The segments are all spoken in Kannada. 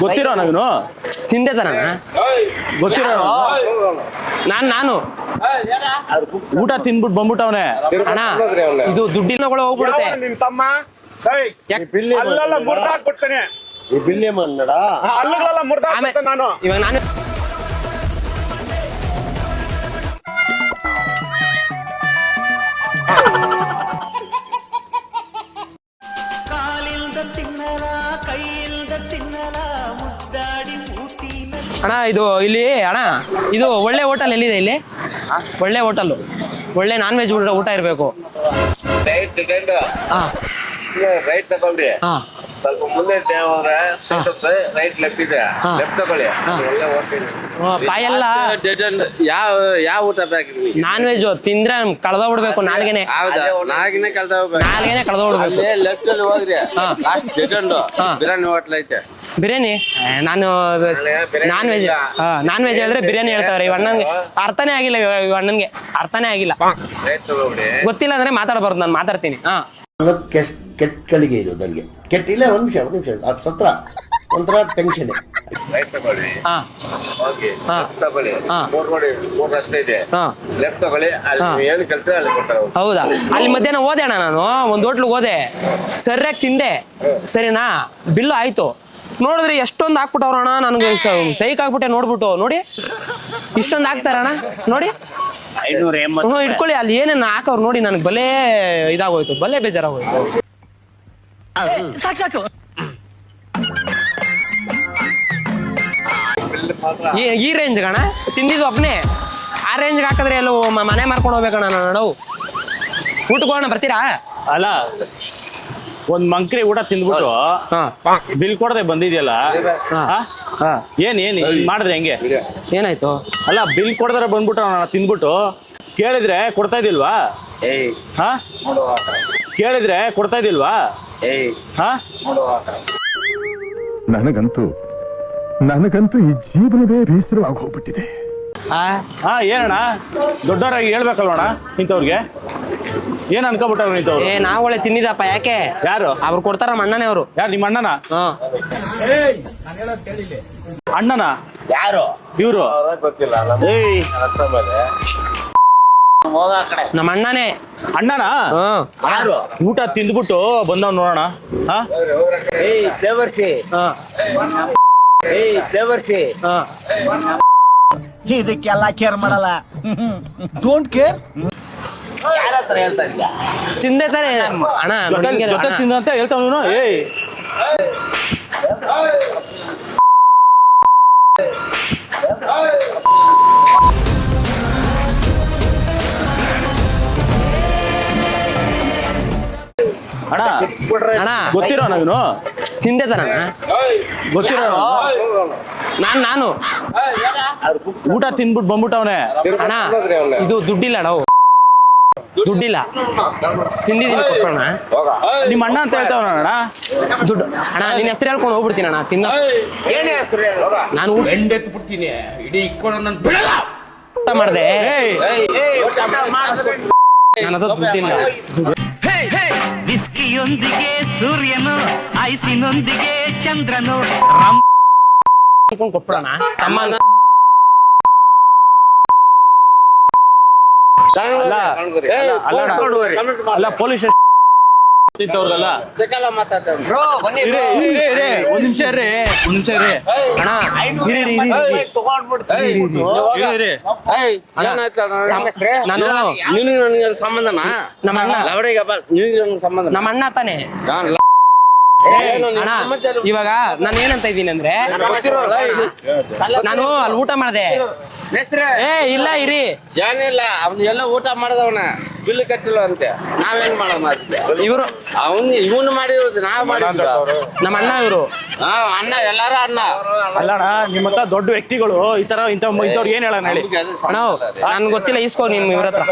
ಗೊತ್ತಿರೋ ನಾನು ತಿಂದೆ ತಾನ ಗೊತ್ತಿರೋ ನಾನು ಊಟ ತಿಂದ್ಬಿಟ್ಟು ಬಂದ್ಬಿಟ್ಟವನೆ. ಅಣ್ಣ ಇದು ದುಡ್ಡಿನ ಹೋಗ್ಬಿಡುತ್ತೆ. ನಿನ್ ತಮ್ಮ ಅಲ್ಲೆಲ್ಲ ಮುರ್ದಾಕ್ಬಿಡ್ತಾನೆ. ಈ ಬಿಲ್ಲಿ ಮನ್ನಡ ಅಲ್ಲುಗಳೆಲ್ಲ ಮುರ್ದಾಕ್ಬಿಡ್ತಾನೆ ನಾನು. ಇವಾಗ ನಾನು ಅಣ್ಣ ಇದು ಇಲ್ಲಿ ಅಣ್ಣ ಇದು ಒಳ್ಳೆ ಹೋಟೆಲ್ ಎಲ್ಲಿದೆ ಇಲ್ಲಿ? ಒಳ್ಳೆ ಹೋಟೆಲ್, ಒಳ್ಳೆ ನಾನ್ ವೆಜ್ ಊಟ ಇರಬೇಕು. ರೈಟ್ ತಗೊಳ್ರಿ. ಸ್ವಲ್ಪ ಮುಂದೆ ಹೋದ್ರೆ ರೈಟ್ ಲೆಫ್ಟ್ ಇದೆ, ಲೆಫ್ಟ್ ತಗೊಳ್ಳಿ. ಪಾಯೆಲ್ಲ ಯಾವ ಊಟ ಬೇಕು? ನಾನ್ ವೆಜ್ ತಿಂದ್ರೆ ಕಳ್ದೋಗ್ಬಿಡ್ಬೇಕು ನಾಲ್ಗೆನೆ. ನಾಲ್ಗಿನೇ ನಾಲ್ಗೆನೆ ಕಳ್ದೋಗ್ಬಿಡ್ಬೇಕು. ಲೆಫ್ಟ್ ಅಲ್ಲಿ ಹೋದ್ರಿ ಬಿರಿಯಾನಿ ಹೋಟ್ಲ್ ಐತೆ. ಬಿರಿಯಾನಿ ನಾನು ನಾನ್ ವೆಜ್ ಹೇಳಿದ್ರೆ ಬಿರಿಯಾನಿ ಹೇಳ್ತಾವ್ರೆ. ಇವ್ ಅಣ್ಣನ್ಗೆ ಅರ್ಥನೇ ಆಗಿಲ್ಲ, ಇವ್ ಅಣ್ಣನ್ಗೆ ಅರ್ಥನೇ ಆಗಿಲ್ಲ. ರೈಟ್ ತಗೊಳ್ಳಿ. ಗೊತ್ತಿಲ್ಲ ಅಂದ್ರೆ ಮಾತಾಡಬಾರ್ದು, ನಾನು ಮಾತಾಡ್ತೀನಿ. ಕೆಟ್ಟಗಳಿಗೆ ಇದು ನನಗೆ ಕೆಟ್ಟಿಲ್ಲ. ಒಂದ್ ನಿಮಿಷ ಸತ್ರ ಒಂಥರ ಟೆನ್ಷನ್. ರೈಟ್ ತಗೊಳ್ಳಿ, ಹೋಗಿ ಲೆಫ್ಟ್ ತಗೊಳ್ಳಿ. ಮೂರ್ ರಸ್ತೆ ಇದೆ, ಲೆಫ್ಟ್ ತಗೊಳ್ಳಿ. ಅಲ್ಲಿ ಏನು ಕಲ್ತ್ರೆ ಅಲ್ಲಿ ಕೊಡ್ತಾರೆ. ಹೌದಾ? ಅಲ್ಲಿ ಮಧ್ಯಾಹ್ನ ಹೋದೆ ಅಣ್ಣ, ನಾನು ಒಂದ್ ಹೋಟ್ಲಿಗೆ ಹೋದೆ, ಸರಿಯಾಗಿ ತಿಂದೆ, ಸರಿನಾ? ಬಿಲ್ಲು ಆಯ್ತು. ನೋಡಿದ್ರೆ ಎಷ್ಟೊಂದು ಹಾಕ್ಬಿಟ್ಟವ್ರಣ, ನನಗೆ ಸೈಕ್ ಆಗ್ಬಿಟ್ಟೆ ನೋಡ್ಬಿಟ್ಟು. ನೋಡಿ ಇಷ್ಟೊಂದು ಹಾಕ್ತಾರಣ ನೋಡಿ. ಇಟ್ಕೊಳ್ಳಿ, ಅಲ್ಲಿ ಏನೇನು ಹಾಕವ್ರು ನೋಡಿ. ನನಗೆ ಬಲೇ ಇದಾಗೋಯ್ತು, ಬಲೇ ಬೇಜಾರಾಗೋಯ್ತು. ಸಾಕು ಈ ರೇಂಜ್ ಗಣ ತಿಂದಿದ್ದು ಒಬ್ಬನೇ. ಆ ರೇಂಜ್ಗೆ ಹಾಕಿದ್ರೆ ಎಲ್ಲೋ ಮನೆ ಮಾರ್ಕೊಂಡು ಹೋಗ್ಬೇಕಣ್ಣ ನಾವು. ಊಟಕ್ಕೆ ಹೋಗೋಣ, ಬರ್ತೀರಾ? ಅಲ್ಲ, ಒಂದ್ ಮಂಕ್ರಿ ಊಟ ತಿಂದ್ಬಿಟ್ಟು ಬಿಲ್ ಕೊಡದೆ ಬಂದಿದ್ಯಲ್ಲ, ಏನ್ ಮಾಡಿದ್ರೆ ಹೆಂಗೆ? ಏನಾಯ್ತು? ಅಲ್ಲ, ಬಿಲ್ ಕೊಡದ್ರೆ ಬಂದ್ಬಿಟ್ಟು ತಿಂದ್ಬಿಟ್ಟು ಕೇಳಿದ್ರೆ ಕೊಡ್ತಾ ಇದಿಲ್ವಾ? ಕೇಳಿದ್ರೆ ಕೊಡ್ತಾ ಇದಿಲ್ವಾ? ನನಗಂತೂ ಈ ಜೀವನವೇ ಬೇಸರವಾಗಿ ಹೋಗ್ಬಿಟ್ಟಿದೆ. ಏನಣ್ಣ ದೊಡ್ಡವರಾಗಿ ಹೇಳ್ಬೇಕಲ್ವಣ್ಣ ಇಂಥವ್ರಿಗೆ? ಏನ್ ಅನ್ಕೋಬಿಟ್ಟವ್ರು ಇಂಥವ್ರು? ನಾವ್ ಒಳ್ಳೆ ತಿಂದಿದಪ್ಪ. ಯಾಕೆ? ಯಾರು ಅವ್ರು ಕೊಡ್ತಾರ? ಅಣ್ಣನೇ ಅವರು. ಯಾರು? ನಿಮ್ಮ ಅಣ್ಣನ? ಅಣ್ಣನ ಯಾರು ಇವ್ರು? ಗೊತ್ತಿಲ್ಲ. ನಮ್ಮ ಅಣ್ಣನೇ. ಅಣ್ಣನ ಊಟ ತಿಂದ್ಬಿಟ್ಟು ಬಂದವ್ ನೋಡೋಣ. ಇದಕ್ಕೆಲ್ಲ ಕೇರ್ ಮಾಡಲ್ಲ. Don't care. ತಿಂದೆ ತಾನೆ ಅಣ್ಣ? ಜೊತೆ ತಿಂದಂತ ಹೇಳ್ತಾವ ನೀನು. ಅಣ್ಣ ಗೊತ್ತಿರೋ ನಾನು ತಿಂದೆ ತಾನ? ಗೊತ್ತಿರೋ ನಾನು ಊಟ ತಿಂದ್ಬಿಟ್ಟು ಬಂದ್ಬಿಟ್ಟವನೆ. ಅಣ್ಣ ಇದು ದುಡ್ಡಿಲ್ಲ ನಾವು, ದುಡ್ಡಿಲ್ಲ. ತಿಂದಿದ್ದೀನಿ, ಕೊಟ್ಟೋಣ. ನಿಮ್ಮ ಅಣ್ಣ ಅಂತ ಹೇಳ್ತಾವ ಅಣ್ಣ. ದುಡ್ಡು ಅಣ್ಣ, ನಿನ್ನ ಹೆಸರು ಹೇಳ್ಕೊಂಡು ಹೋಗ್ಬಿಡ್ತೀನಿ ಅಣ್ಣ. ತಿನ್ನ ನಾನು ಬಿಡ್ತೀನಿ. ಇಡೀ ಇಕ್ಕೊಂಡು ನನ್ನ ಬಿಡಲ್ಲ. ಊಟ ಮಾಡಿದೆ, ನನ್ನ ಹತ್ರ ದುಡ್ಡಿಲ್ಲ. ವಿಸ್ಕಿಯೊಂದಿಗೆ ಸೂರ್ಯನು, ಐಸಿನೊಂದಿಗೆ ಚಂದ್ರನು ಕೊಟ್ಬಿಡೋಣ. ತಮ್ಮ ಅಲ್ಲ, ಪೊಲೀಸ್ ತಿಂತವ್ರಲ್ಲ. ಒಂದ್ ನಿಮಿಷ ಇರ್ರಿ, ಅಣ್ಣ. ನಮ್ಮ ಅಣ್ಣ ತಾನೆ. ಅಣ್ಣ ಇವಾಗ ನಾನು ಏನಂತ ಇದ್ದೀನಿ ಅಂದ್ರೆ, ನಾನು ಅಲ್ಲಿ ಊಟ ಮಾಡಿದೆ. ಇಲ್ಲ ಇರಿ, ಏನಿಲ್ಲ. ಅವ್ನು ಎಲ್ಲ ಊಟ ಮಾಡದವನ ಬಿಲ್ ಕಟ್ಟಿಲ್ಲ ಅಂತೆ. ನಾವೇನ್ ಮಾಡೋಣ? ಇವರು ಇವನು ಮಾಡಿರೋದು ನಾವ್ ಮಾಡಿದ್ರು. ನಮ್ಮ ಅಣ್ಣ ಇವರು. ಅಣ್ಣ, ಎಲ್ಲಾರು ಅಣ್ಣ. ಅಲ್ಲಣ್ಣ, ನಿಮ್ಮ ಹತ್ರ ದೊಡ್ಡ ವ್ಯಕ್ತಿಗಳು ಈ ತರ ಇಂಥವ್ರಿಗೆ ಏನ್ ಹೇಳೋಣ ಹೇಳಿ? ಅಣ್ಣ ನನ್ ಗೊತ್ತಿಲ್ಲ, ಈಸ್ಕೋ ನಿಮ್ ಇವ್ರ ಹತ್ರ.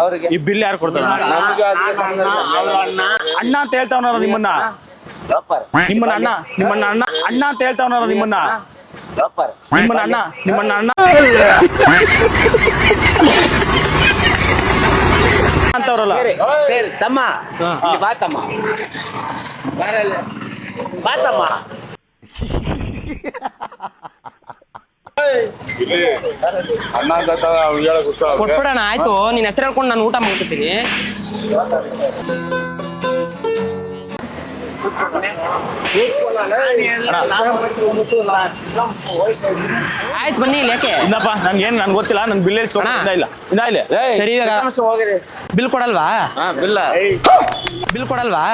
ಅವ್ರಿಗೆ ಈ ಬಿಲ್ ಯಾರು ಕೊಡ್ತಾರೆ? ಅಣ್ಣ ಅಂತ ಹೇಳ್ತಾವನಾರ ನಿಮ್ಮನ್ನ. ಅಣ್ಣ ಅಂತ ಹೇಳ್ತಾವನಾರ ನಿಮ್ಮನ್ನ. ಅಣ್ಣ ಅಂತವ್ರಲ್ಲ. ತಮ್ಮ, ಬಾ ತಮ್ಮ. ಬಾತಮ್ಮ ಅಣ್ಣ ಅಂತ ಹೇಳ ಗೊತ್ತ ಕೊಟ್ಬಿಡೋಣ ಆಯ್ತು. ನಿನ್ ಹೆಸರು ಹೇಳ್ಕೊಂಡು ನಾನು ಊಟ ಮಾಡ್ಕೊತೀನಿ. ಆಯ್ತು ಬನ್ನಿ ಇಲ್ಲಿ. ಯಾಕೆ ಇನ್ನಪ್ಪ ನನ್ಗೇನ್ ನನ್ಗೆ ಗೊತ್ತಿಲ್ಲ. ನನ್ ಬಿಲ್ ಇಲ್ಲ ಸರಿ ಇವಾಗ ಬಿಲ್ ಕೊಡಲ್ವಾ? ಬಿಲ್ ಕೊಡಲ್ವಾ?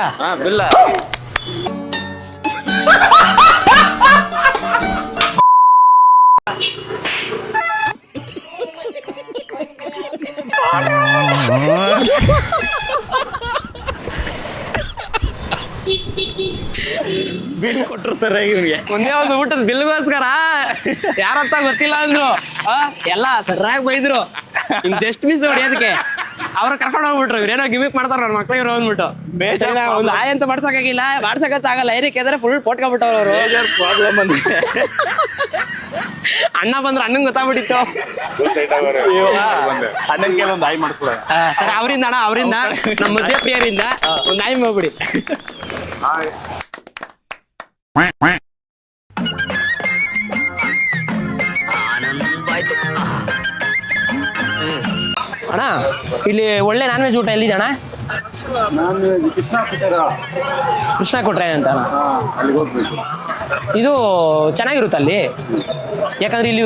ಬಿಲ್ ಕೊಟ್ರು ಸರಿಯಾಗಿ ಇವ್ನಿಗೆ. ಒಂದೇ ಒಂದು ಊಟದ ಬಿಲ್ಗೋಸ್ಕರ ಯಾರಂತ ಗೊತ್ತಿಲ್ಲ ಅಂದ್ರು. ಎಲ್ಲ ಸರಿಯಾಗಿ ಬೈದ್ರು. ಇನ್ ಜಸ್ಟ್ ಮಿಸ್ ಹೊಡಿಯೋದಕ್ಕೆ ಅವ್ರ ಕರ್ಕೊಂಡು ಹೋಗ್ಬಿಟ್ರು. ಇವ್ರೇನೋ ಗಿಮಿಕ್ ಮಾಡ್ತಾರ ಅವ್ರ ಮಕ್ಳು ಇವ್ರು ಅಂದ್ಬಿಟ್ಟು. ಒಂದು ಆಯ್ ಅಂತ ಮಾಡ್ಸಕ್ಕಾಗಿಲ್ಲ, ಮಾಡ್ಸಕತ್ತ ಆಗಲ್ಲ. ಏನಕ್ಕೆ ಅಂದ್ರೆ ಫುಲ್ ಪೋಟ್ಕೊಬಿಟ್ಟವ್ರು ಅವರು. ಪ್ರಾಬ್ಲಮ್ ಅಂದ್ರೆ ಅಣ್ಣ ಬಂದ್ರು, ಅಣ್ಣಂಗ್ ಗೊತ್ತಾಗ್ಬಿಟ್ಟಿತ್ತು. ಅಣ್ಣನ್ಗೆ ಒಂದು ಆಯ್ ಮಾಡಿಸ್ಬಿಡ. ಸರಿ ಅವರಿಂದ ಅಣ್ಣ, ಅವರಿಂದ ನಮ್ಮ ಮಧ್ಯ ಪ್ರಿಯರಿಂದ ಒಂದು ಆಯ್ ಮಾಡ್ಬಿಡಿ. ಅಣ್ಣ ಇಲ್ಲಿ ಒಳ್ಳೆ ನಾನ್ ವೆಜ್ ಊಟ ಎಲ್ಲಿದೆ ಅಣ್ಣ? ಕೃಷ್ಣ ಕೊಟ್ರೆ ಅಂತ ಅಣ್ಣ. ಇದು ಚೆನ್ನಾಗಿರುತ್ತೆ ಅಲ್ಲಿ. ಯಾಕಂದ್ರೆ ಇಲ್ಲಿ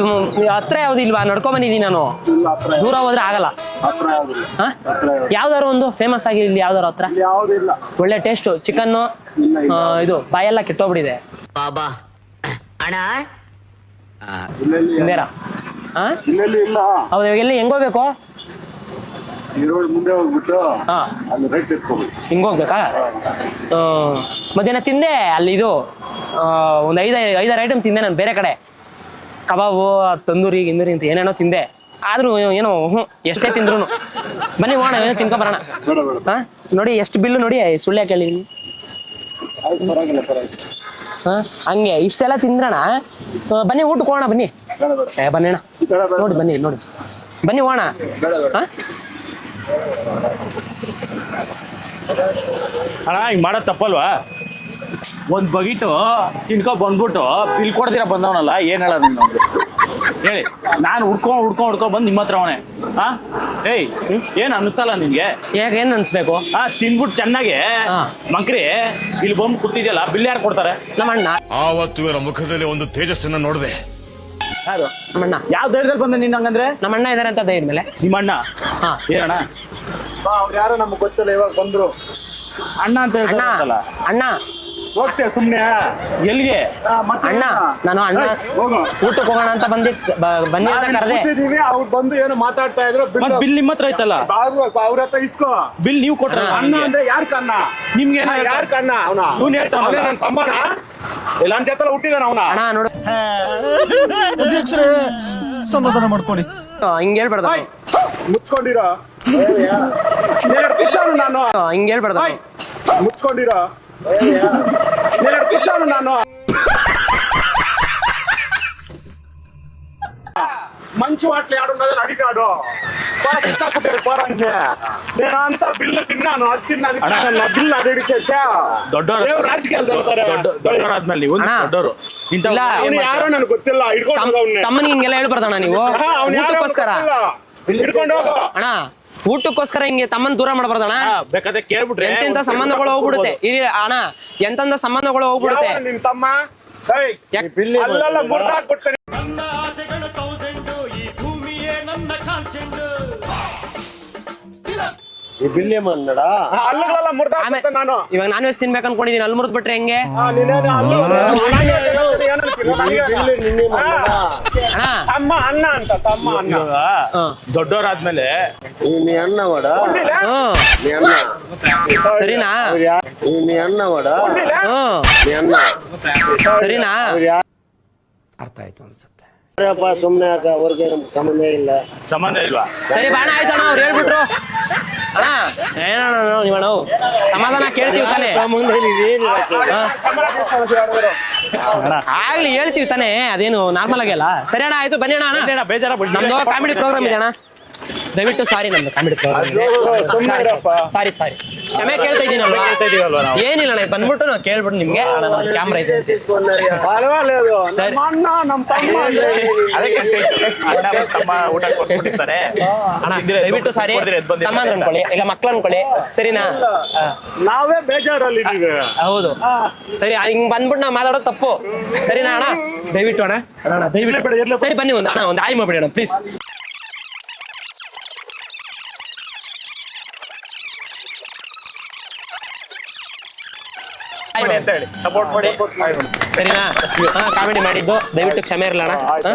ಹತ್ರ ಯಾವ್ದು ಇಲ್ವಾ? ನಡ್ಕೊಂಡ್ ಬಂದಿದ್ದೀನಿ ನಾನು. ದೂರ ಹೋದ್ರೆ ಆಗಲ್ಲ. ಯಾವ್ದಾರು ಒಂದು ಫೇಮಸ್ ಆಗಿ ಇಲ್ಲಿ ಯಾವ್ದಾರು ಹತ್ರ ಒಳ್ಳೆ ಟೇಸ್ಟ್ ಚಿಕನ್ ಇದು ಬಾಯೆಲ್ಲ ಕೆಟ್ಟೋಗ್ಬಿಟ್ಟಿದೆ. ಬಾಬಾ ಅಣ್ಣ ಹೌದು. ಎಲ್ಲಿ ಹೆಂಗ್ ಹೋಗ್ಬೇಕು? ಮುಂದೆ ಹೋಗ್ಬಿಟ್ಟು ಹಾ ಅಲ್ಲಿ ರೈಟ್ ಎತ್ಕೋಬೇಕು. ಹಿಂಗ್ ಹೋಗ್ಬೇಕಾ? ಮಧ್ಯಾಹ್ನ ತಿಂದೆ ಅಲ್ಲಿ. ಇದು ಒಂದು ಐದಾರು ಐಟಮ್ ತಿಂದೆ ನಾನು ಬೇರೆ ಕಡೆ. ಕಬಾಬು, ತಂದೂರಿ ಗಿಂದೂರಿ ಅಂತ ಏನೇನೋ ತಿಂದೆ. ಆದ್ರೂ ಏನೋ ಎಷ್ಟೇ ತಿಂದ್ರು ಬನ್ನಿ ಹೋಗೋಣ, ಏನೋ ತಿನ್ಕೊ ಬರೋಣ. ಹಾ ನೋಡಿ ಎಷ್ಟು ಬಿಲ್ಲು ನೋಡಿ. ಸುಳ್ಳು ಯಾಕೆ ಹೇಳಿ? ಹಾ ಹಂಗೆ ಇಷ್ಟೆಲ್ಲ ತಿಂದ್ರಣ. ಬನ್ನಿ ಊಟಕ್ಕೆ ಹೋಗೋಣ ಬನ್ನಿ. ಬನ್ನಿ ಅಣ್ಣ ನೋಡಿ, ಬನ್ನಿ ನೋಡಿ, ಬನ್ನಿ ಹೋಗೋಣ. ಹಾ ಅಣ್ಣ ಹಿಂಗ್ ಮಾಡೋದ್ ತಪ್ಪಲ್ವಾ? ಒಂದ್ ಬಗಿಟು ತಿನ್ಕೊ ಬಂದ್ಬಿಟ್ಟು ಬಿಲ್ ಕೊಡ್ತೀರ ಬಂದವನಲ್ಲ, ಏನ್ ಹೇಳ ಹೇಳಿ? ನಾನು ಹುಡ್ಕೊಂಡ್ ಬಂದ್ ನಿಮ್ಮ ಹತ್ರ ಅವನೇ. ಹಾ ಏಯ್ ಏನ್ ಅನ್ಸಲ್ಲ ನಿನ್ಗೆ? ಯಾಕೆ ಏನ್ ಅನ್ಸ್ಬೇಕು? ತಿನ್ಬಿಟ್ಟು ಚೆನ್ನಾಗಿ ಮಂಕ್ರಿ ಇಲ್ಲಿ ಬಂದು ಕೂತಿದ್ಯಲ್ಲ, ಬಿಲ್ ಯಾರು ಕೊಡ್ತಾರೆ? ನಮ್ಮ ಅಣ್ಣ. ಆವತ್ತು ಇವರ ಮುಖದಲ್ಲಿ ಒಂದು ತೇಜಸ್ಸನ್ನ ನೋಡಿದೆ. ಯಾರು? ನಮ್ಮಣ್ಣ. ಯಾವ ಧೈರ್ಯದಲ್ಲಿ ಬಂದೆ ನೀನ್ ಹಂಗಂದ್ರೆ? ನಮ್ಮ ಅಣ್ಣ ಇದಾರೆ ಅಂತ ಧೈರ್ಯ ಮೇಲೆ. ನಿಮ್ಮ ಅಣ್ಣ? ಹಾ ಏನಣ್ಣ? ಅವ್ರು ಯಾರೋ ನಮ್ಗೆ ಗೊತ್ತಿಲ್ಲ, ಇವಾಗ ಬಂದ್ರು. ಅಣ್ಣ ಅಂತ ಅಣ್ಣ ಹೇಳ್ತಾರಲ್ಲ. ಅಣ್ಣ ಹೋಗ್ತೇ ಸುಮ್ನೆ. ಎಲ್ಲಿಗೆ? ಅಣ್ಣ ನಾನು ಅಣ್ಣ ಹೋಗು. ಊಟಕ್ಕೆ ಹೋಗೋಣ ಅಂತ ಬನ್ನಿ ಅಂತ ಕರೆದೆ. ಅವ್ರು ಬಂದು ಏನೋ ಮಾತಾಡ್ತಾ ಇದ್ರು. ಮತ್ ಬಿಲ್ ನಿಮ್ಮ ಹತ್ರ ಐತಲ್ಲ, ಅವ್ರ ಹತ್ರ ಇಸ್ಕೋ. ಬಿಲ್ ನೀವು ಕೊಟ್ರಲ್ಲ. ಅಣ್ಣ ಅಂದ್ರೆ ಯಾರ್ ಕಣ್ಣ? ನಿಮ್ಗೆ ಯಾರ್ ಕಣ್ಣ? ಅವನ ಇವ್ನು ಹೇಳ್ತಾನ ನನ್ನ ತಮ್ಮನ ಇಲ್ಲ ನನ್ನ ಜೊತೆ ಹುಟ್ಟಿದಾನ ಅವನ. ಅಣ್ಣ ನೋಡು, ಅಧ್ಯಕ್ಷರೇ ಸಮಾಧಾನ ಮಾಡ್ಕೊಳ್ಳಿ. ಹಿಂಗ್ ಹೇಳ್ಬಾರ್ದು. ಮುಚ್ಕೊಂಡಿರೋ ನಾನು. ಹಿಂಗ್ ಹೇಳ್ಬಾರ್ದು. ಮುಚ್ಕೊಂಡಿರೋ ನಾನು. ಮಂಚು ಆಟ್ಲಿ ಆಡುన్నది ಅಡಿಗಾಡು నేను అంతా బిల్లు తిన్నాను, అది తిన్నాను, బిల్లు అది ఇచ్చేసా. ದೊಡ್ಡವರು ದೊಡ್ಡವರಾದ್ಮೇಲೆ ನೀವು ದೊಡ್ಡವರು ಯಾರೋ ನನಗೆ ಗೊತ್ತಿಲ್ಲ. ತಮ್ಮನಿಗೆ ಹಿಂಗೆಲ್ಲ ಹೇಳ್ಬಾರ್ದಣ್ಣ ನೀವು. ಊಟಕ್ಕೋಸ್ಕರ ಹಿಡ್ಕೊಂಡು ಹೋಗೋ ಅಣ್ಣ, ಊಟಕ್ಕೋಸ್ಕರ ಹಿಂಗೆ ತಮ್ಮನ್ ದೂರ ಮಾಡಬಾರ್ದಣ್ಣ. ಬೇಕಾದ್ರೆ ಕೇಳ್ಬಿಟ್ರೆ ಎಂತೆಂತ ಸಂಬಂಧಗಳು ಹೋಗ್ಬಿಡುತ್ತೆ. ಇರಿ ಅಣ್ಣ, ಎಂತೆಂತ ಸಂಬಂಧಗಳು ಹೋಗ್ಬಿಡುತ್ತೆ. ನಿನ್ ತಮ್ಮ ಅಲ್ಲೆಲ್ಲ ಮುರ್ದಾಕ್ಬಿಡ್ತಾನೆ. ಅಲ್ಲುಗಳೆಲ್ಲ ಮುರ್ದಾಕ್ಬಿಡ್ತಾನೆ. ನಾನು ಇವಾಗ ನಾನ್ ವೆಜ್ ತಿನ್ಬೇಕು ಅನ್ಕೊಂಡಿದೀನಿ, ಅಲ್ಲಿ ಮುರಿದ್ ಬಿಟ್ರೆ ಹೆಂಗೆ ಅಣ್ಣ? ತಮ್ಮ ಅಣ್ಣ ಅಂತ, ತಮ್ಮ ಅಣ್ಣ. ದೊಡ್ಡವರಾದ್ಮೇಲೆ ಸರಿನಾ? ಸರಿನಾ? ಅರ್ಥ ಆಯ್ತು ಅನ್ಸುತ್ತೆ. ಸುಮ್ನೆ ಅವ್ರಿಗೆ ಸಂಬಂಧ ಇಲ್ಲ. ಸಂಬಂಧ ಇಲ್ವಾ? ಸರಿ ಬಾಣ ಆಯ್ತಣ್ಣ, ಅವ್ರು ಹೇಳ್ಬಿಟ್ರು. ಅಣ್ಣ ಏನಣ್ಣ ನೀವಣ್ಣ ಸಮಾಧಾನ ಕೇಳ್ತೀವಿ ತಾನೆ? ಆಗ್ಲಿ ಹೇಳ್ತೀವಿ ತಾನೆ, ಅದೇನು ನಾರ್ಮಲ್ ಆಗಿಲ್ಲ. ಸರಿ ಅಣ್ಣ ಆಯ್ತು, ಬನ್ನಿ ಅಣ್ಣ. ಬೇಜಾರ ನಮ್ದು ಕಾಮಿಡಿ ಪ್ರೋಗ್ರಾಮ್ ಇದೆ ಅಣ್ಣ. ದಯವಿಟ್ಟು ಸಾರಿ ನಮ್ದು ಕಾಮಿಡಿ ಸುಮ್ನೆ ಇರಪ್ಪ. ಸಾರಿ ಕ್ಷಮೆ ಕೇಳ್ತಾ ಇದೀನಲ್ವಾ ಕೇಳ್ತಾ ಇದೀವಲ್ವಾ ನಾವು? ಏನಿಲ್ಲ ಅಣ್ಣ ಬಂದ್ಬಿಟ್ಟು ನಾವು ಕೇಳ್ಬಿಟ್ಟು ನಿಮ್ಗೆ ಅಣ್ಣ ನಮ್ಮ ಕ್ಯಾಮ್ರಾ ಇದೆ ಪರವಾಗಿಲ್ಲ ಸರಿ. ನಮ್ಮ ಅಣ್ಣ ನಮ್ಮ ತಮ್ಮ ಅಂದ್ರೆ ಅದಕ್ಕೆ ಅಣ್ಣ ಮತ್ತೆ ತಮ್ಮ ಊಟ ಕೊಟ್ಬಿಟ್ಟಿರ್ತಾರೆ. ಅಣ್ಣ ತಿಂದಿದ್ರೆ ದಯವಿಟ್ಟು ಎದ್ದು ಸಾರಿ ಕೊಡ್ದಿದ್ರೆ ಎದ್ದು ಬಂದಿರ್ತಾರೆ. ತಮ್ಮ ಅಂದ್ರೆ ಅನ್ಕೊಳ್ಳಿ ಇಲ್ಲ ಮಕ್ಳು ಅನ್ಕೊಳ್ಳಿ ಸರಿನಾ ನಾವೇ ಬೇಜಾರಲ್ಲಿ ಇದೀವಿ. ಹೌದು ಸರಿ ಹಿಂಗ್ ಬಂದ್ಬಿಟ್ಟು ನಾವು ಮಾತಾಡೋದು ತಪ್ಪು ಸರಿನಾ ಅಣ್ಣ ದಯವಿಟ್ಟು ಅಣ್ಣ ದಯವಿಟ್ಟು ಸರಿ ಬನ್ನಿ ಒಂದು ಅಣ್ಣ ಒಂದು ಆಯ್ ಮಾಡ್ಬಿಡಿ ಅಣ್ಣ ಪ್ಲೀಸ್ ಅಂತ ಹೇಳಿ ಸಪೋರ್ಟ್ ಮಾಡಿ ಸರಿನಾ ಕಾಮಿಡಿ ಮಾಡಿದ್ದು ದಯವಿಟ್ಟು ಕ್ಷಮೆ ಇರಲ್ಲ ಅಣ್ಣ